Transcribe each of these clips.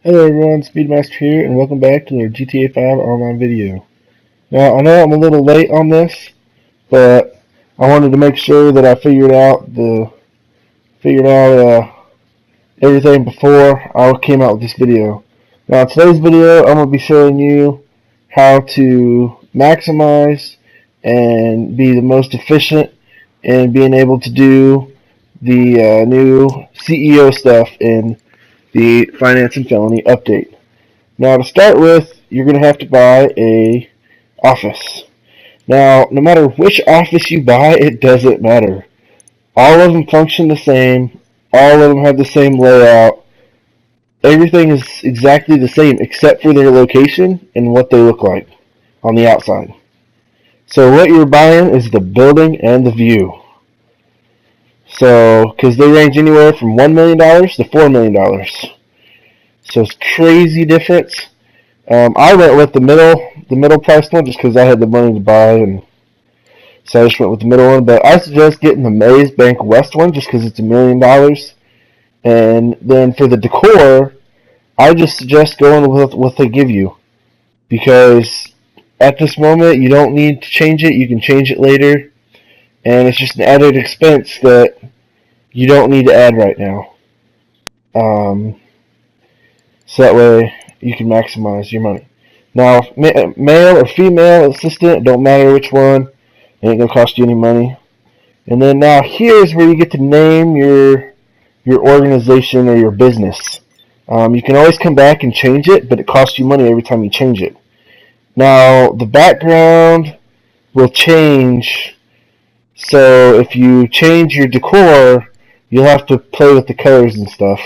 Hello everyone, Speedmaster here, and welcome back to our GTA 5 online video. Now, I know I'm a little late on this, but I wanted to make sure that I figured out everything before I came out with this video. Now, today's video, I'm going to be showing you how to maximize and be the most efficient in being able to do the new CEO stuff in the Finance and Felony update. Now, to start with, you're going to have to buy a office. Now, no matter which office you buy, it doesn't matter. All of them function the same. All of them have the same layout. Everything is exactly the same except for their location and what they look like on the outside. So what you're buying is the building and the view. So, because they range anywhere from $1 million to $4 million. So it's crazy difference. I went with the middle price one just because I had the money to buy, and so I just went with the middle one. But I suggest getting the Maze Bank West one just because it's $1 million. And then for the decor, I just suggest going with what they give you, because at this moment you don't need to change it. You can change it later, and it's just an added expense that you don't need to add right now. So that way you can maximize your money. Now, male or female assistant, don't matter which one, it ain't gonna cost you any money. And then now here's where you get to name your organization or your business. You can always come back and change it, but it costs you money every time you change it. Now, the background will change, so if you change your decor, you'll have to play with the colors and stuff.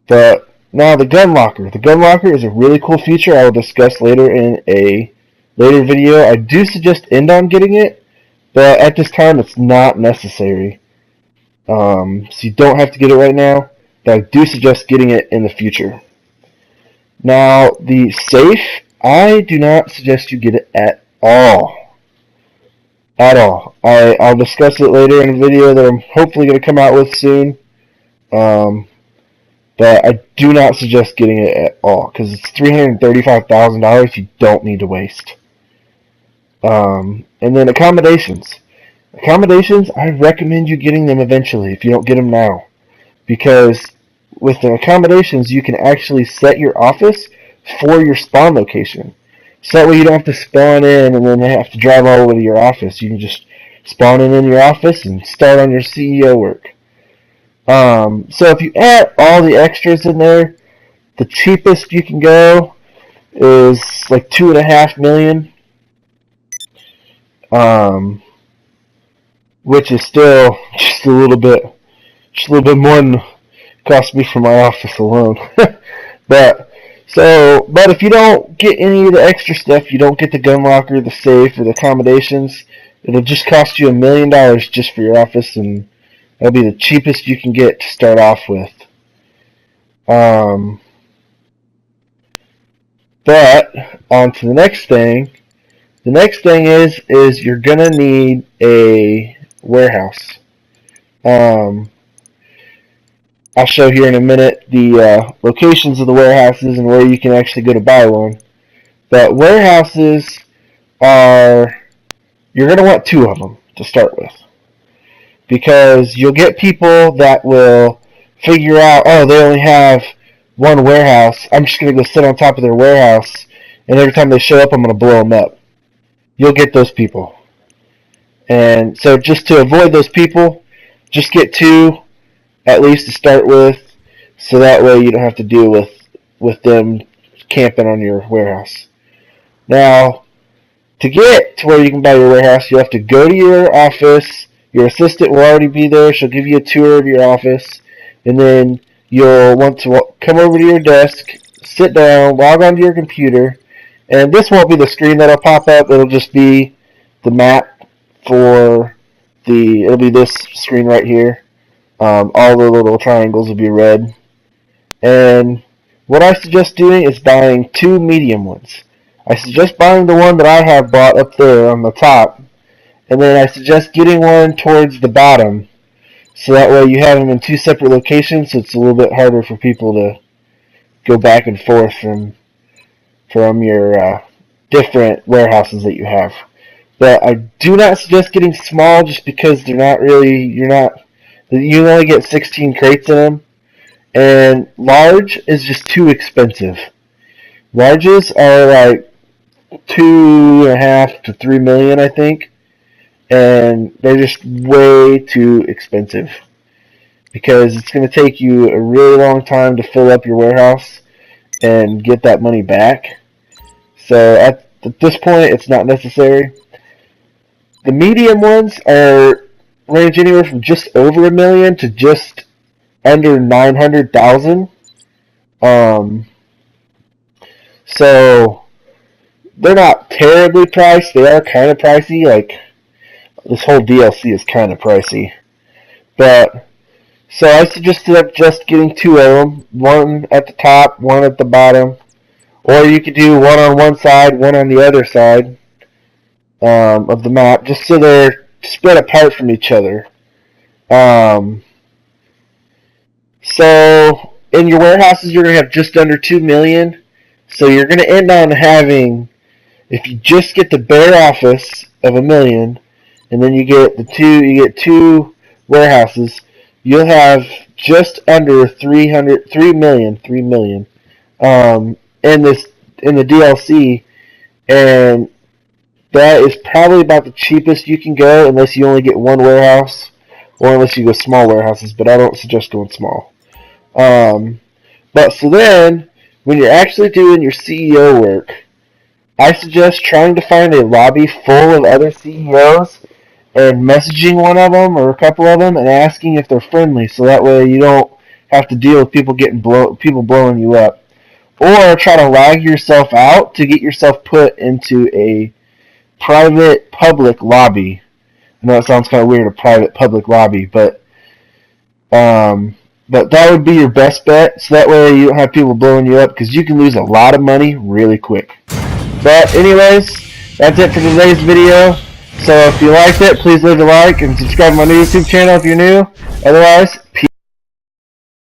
But now the gun locker. The gun locker is a really cool feature I will discuss later in a later video. I do suggest end on getting it, but at this time it's not necessary. So you don't have to get it right now, but I do suggest getting it in the future. Now the safe, I do not suggest you get it at all. At all. I'll discuss it later in a video that I'm hopefully going to come out with soon. But I do not suggest getting it at all, because it's $335,000 you don't need to waste. And then accommodations. Accommodations, I recommend you getting them eventually if you don't get them now. Because with the accommodations, you can actually set your office for your spawn location. So that way you don't have to spawn in and then have to drive all the way to your office. You can just spawn in your office and start on your CEO work. So if you add all the extras in there, the cheapest you can go is like $2.5 million. Which is still just a little bit more than it cost me for my office alone. But if you don't get any of the extra stuff, you don't get the gun locker, the safe, or the accommodations, it'll just cost you $1 million just for your office, and that'll be the cheapest you can get to start off with. But on to the next thing. The next thing is you're gonna need a warehouse. I'll show here in a minute the locations of the warehouses and where you can actually go to buy one. But warehouses you're going to want 2 of them to start with. Because you'll get people that will figure out, oh, they only have one warehouse. I'm just going to go sit on top of their warehouse, and every time they show up, I'm going to blow them up. You'll get those people. And so just to avoid those people, just get 2 at least to start with, so that way you don't have to deal with them camping on your warehouse. Now, to get to where you can buy your warehouse, you have to go to your office. Your assistant will already be there. She'll give you a tour of your office, and then you'll want to come over to your desk, sit down, log onto your computer, and this won't be the screen that'll pop up. It'll just be the map for it'll be this screen right here. All the little triangles will be red. And what I suggest doing is buying 2 medium ones. I suggest buying the one that I have bought up there on the top, and then I suggest getting one towards the bottom, so that way you have them in 2 separate locations, so it's a little bit harder for people go back and forth from your different warehouses that you have. But I do not suggest getting small just because they're not really, you only get 16 crates in them. And large is just too expensive. Larges are like 2.5 to 3 million, I think. And they're just way too expensive. Because it's going to take you a really long time to fill up your warehouse and get that money back. So at this point, it's not necessary. The medium ones range anywhere from just over 1 million to just under 900,000. So they're not terribly priced. They are kind of pricey. Like this whole DLC is kind of pricey. But so I suggested just getting 2 of them, one at the top, one at the bottom, or you could do one on one side, one on the other side of the map, just so they're spread apart from each other. So in your warehouses, you're going to have just under 2 million. So you're going to end on having, if you just get the bare office of 1 million, and then you get two warehouses, you'll have just under 3 million in the DLC, and that is probably about the cheapest you can go unless you only get one warehouse or unless you go small warehouses, but I don't suggest going small. But so then, when you're actually doing your CEO work, I suggest trying to find a lobby full of other CEOs and messaging one of them or a couple of them and asking if they're friendly, so that way you don't have to deal with people blowing you up. Or try to lag yourself out to get yourself put into a private public lobby. I know it sounds kind of weird, a private public lobby, but that would be your best bet, so that way you don't have people blowing you up, because you can lose a lot of money really quick. But anyways, that's it for today's video. So if you liked it, please leave a like and subscribe to my YouTube channel if you're new. Otherwise,